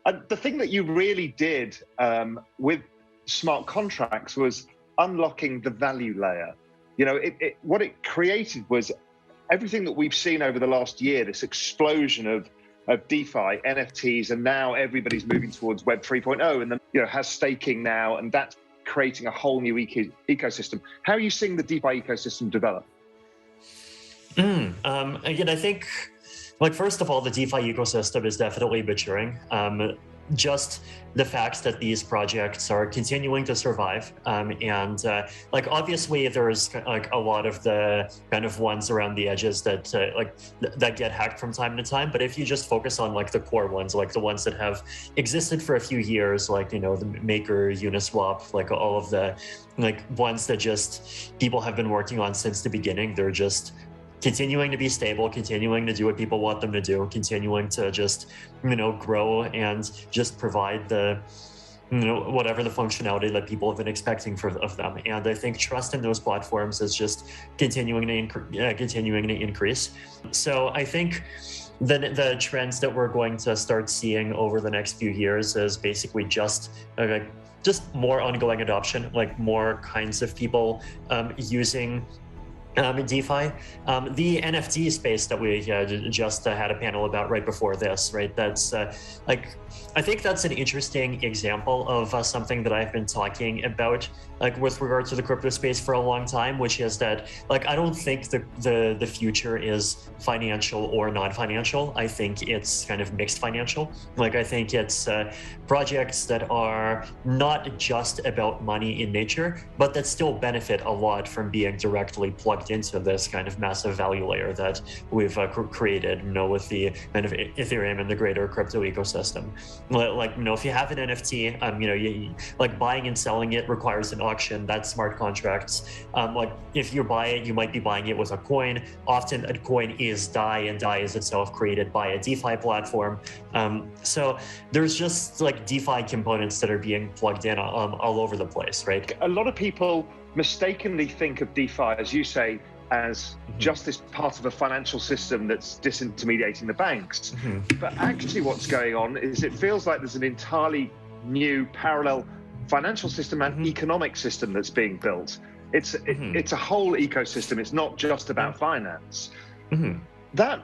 The thing that you really did with smart contracts was unlocking the value layer. What it created was everything that we've seen over the last year, this explosion of DeFi, NFTs, and now everybody's moving towards Web 3.0 and then has staking now, and that's creating a whole new ecosystem. How are you seeing the DeFi ecosystem develop? Again, I think, first of all, the DeFi ecosystem is definitely maturing. Just the fact that these projects are continuing to survive, and obviously there's a lot of the kind of ones around the edges that that get hacked from time to time. But if you just focus on the core ones, the ones that have existed for a few years, the Maker, Uniswap, all of the ones that just people have been working on since the beginning, they're just continuing to be stable, continuing to do what people want them to do, continuing to just, grow and just provide the, whatever the functionality that people have been expecting of them. And I think trust in those platforms is just continuing to increase. So I think the trends that we're going to start seeing over the next few years is basically just more ongoing adoption, more kinds of people using DeFi. The NFT space that we just had a panel about right before this, right? That's I think that's an interesting example of something that I've been talking about, with regard to the crypto space for a long time, which is that, I don't think the future is financial or non-financial. I think it's kind of mixed financial. I think it's projects that are not just about money in nature, but that still benefit a lot from being directly plugged into this kind of massive value layer that we've created, with the kind of Ethereum and the greater crypto ecosystem. If you have an NFT, buying and selling it requires an auction. That's smart contracts. If you buy it, you might be buying it with a coin. Often a coin is DAI, and DAI is itself created by a DeFi platform. So there's just DeFi components that are being plugged in all over the place, right? A lot of people mistakenly think of DeFi, as you say, as just this part of a financial system that's disintermediating the banks. But actually what's going on is it feels like there's an entirely new parallel financial system and economic system that's being built. It's a whole ecosystem. It's not just about finance. That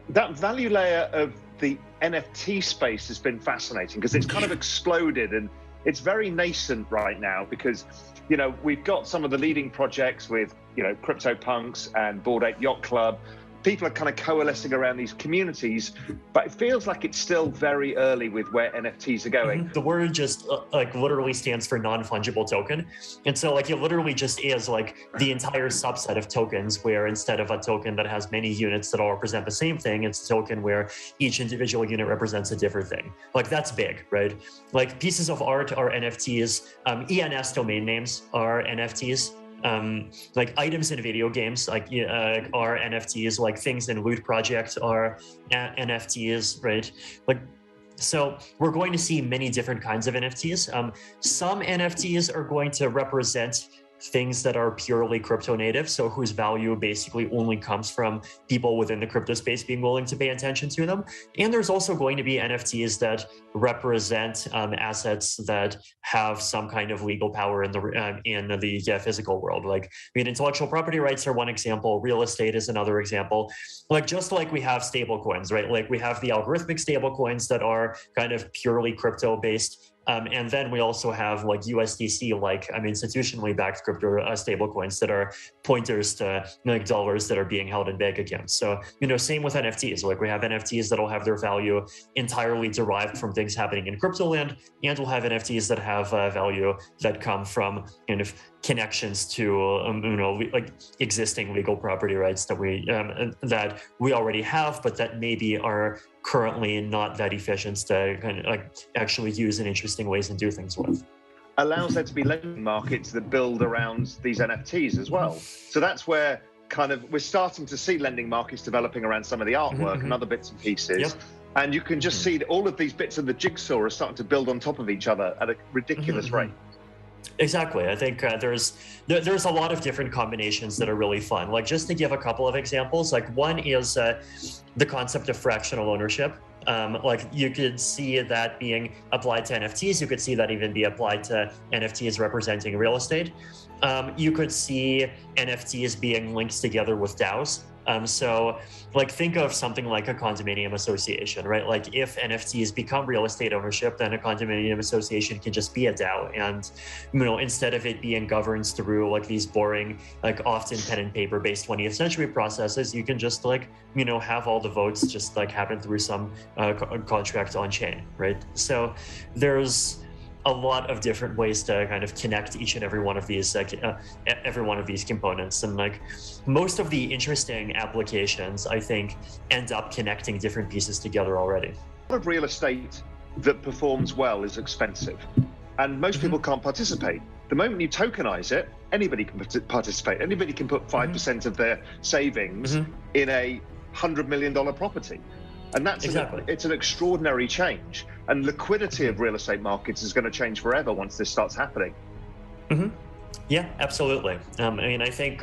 value layer of the NFT space has been fascinating because it's kind of exploded, and it's very nascent right now because we've got some of the leading projects with CryptoPunks and Bored Ape Yacht Club. People are kind of coalescing around these communities, but it feels like it's still very early with where NFTs are going. The word just literally stands for non-fungible token. And so it literally just is the entire subset of tokens, where instead of a token that has many units that all represent the same thing, it's a token where each individual unit represents a different thing. That's big, right? Pieces of art are NFTs, ENS domain names are NFTs. Items in video games are NFTs, things in Loot Project are NFTs, right? So we're going to see many different kinds of NFTs. Some NFTs are going to represent things that are purely crypto native, so whose value basically only comes from people within the crypto space being willing to pay attention to them. And there's also going to be NFTs that represent assets that have some kind of legal power in the physical world. Intellectual property rights are one example. Real estate is another example. Just like we have stable coins, right? We have the algorithmic stable coins that are kind of purely crypto based. And then we also have USDC, institutionally backed crypto stablecoins that are pointers to dollars that are being held in bank accounts. So, same with NFTs. We have NFTs that'll have their value entirely derived from things happening in crypto land, and we'll have NFTs that have value that come from kind of connections to existing legal property rights that we already have, but that maybe are currently not that efficient to kind of actually use in interesting ways and do things with. Allows there to be lending markets that build around these NFTs as well. So that's where we're starting to see lending markets developing around some of the artwork and other bits and pieces. Yep. And you can just see that all of these bits of the jigsaw are starting to build on top of each other at a ridiculous rate. Exactly. I think there's a lot of different combinations that are really fun. Just to give a couple of examples, one is the concept of fractional ownership. Like you could see that being applied to NFTs. You could see that even be applied to NFTs representing real estate. You could see NFTs being linked together with DAOs. So like think of something like a condominium association, right? Like if NFTs become real estate ownership, then a condominium association can just be a DAO. And, instead of it being governed through like these boring, like often pen and paper based 20th century processes, you can just like, have all the votes just like happen through some contract on chain, right? So there's a lot of different ways to kind of connect each and every one of these components, and like most of the interesting applications I think end up connecting different pieces together already. A lot of real estate that performs well is expensive, and most people can't participate. The moment you tokenize it, anybody can participate. Anybody can put 5% of their savings in a $100 million property. And that's it's an extraordinary change. And liquidity of real estate markets is going to change forever once this starts happening. Yeah, absolutely. I think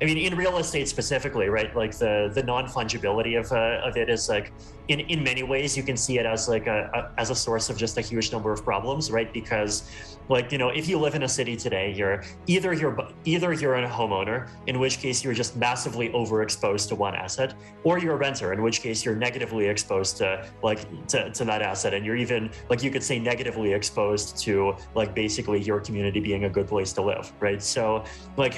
in real estate specifically, right? Like the non-fungibility of it is like in many ways you can see it as like as a source of just a huge number of problems, right? Because like, if you live in a city today, you're either a homeowner, in which case you're just massively overexposed to one asset, or you're a renter, in which case you're negatively exposed to that asset. And you're even like, you could say negatively exposed to like basically your community being a good place to live, right? So like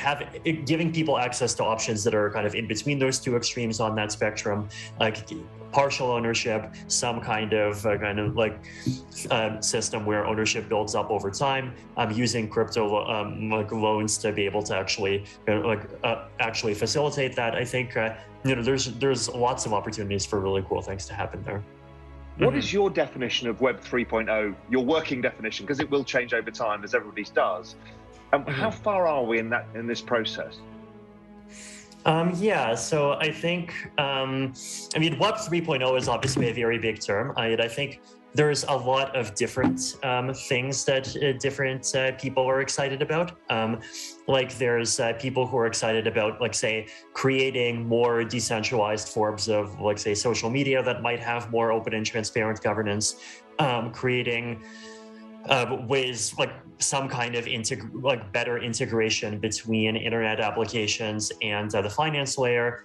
giving people access to options that are kind of in between those two extremes on that spectrum, like partial ownership, some kind of system where ownership builds up over time, using crypto loans to be able to actually facilitate that. I think there's lots of opportunities for really cool things to happen there. What is your definition of Web 3.0, your working definition? Because it will change over time, as everybody's does. And how far are we in this process? So I think, Web 3.0 is obviously a very big term. I think there's a lot of different things that different people are excited about. Like there's people who are excited about, like, say, creating more decentralized forms of, like, say, social media that might have more open and transparent governance, creating ways like some kind of better integration between internet applications and the finance layer,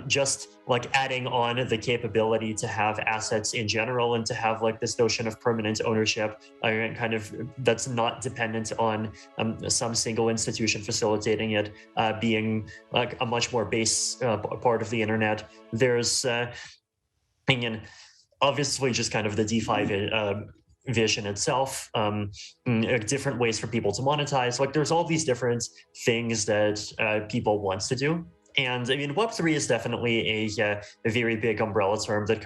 just like adding on the capability to have assets in general and to have like this notion of permanent ownership, kind of that's not dependent on some single institution facilitating it, being like a much more base part of the internet. There's obviously just kind of the DeFi vision itself, different ways for people to monetize. Like there's all these different things that people want to do. And Web3 is definitely a very big umbrella term that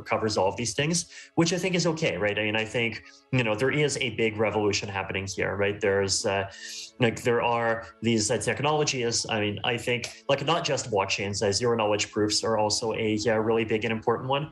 covers all of these things, which I think is okay, right? I think, there is a big revolution happening here, right? There's there are these technologies. I think like not just blockchains, zero knowledge proofs are also a really big and important one.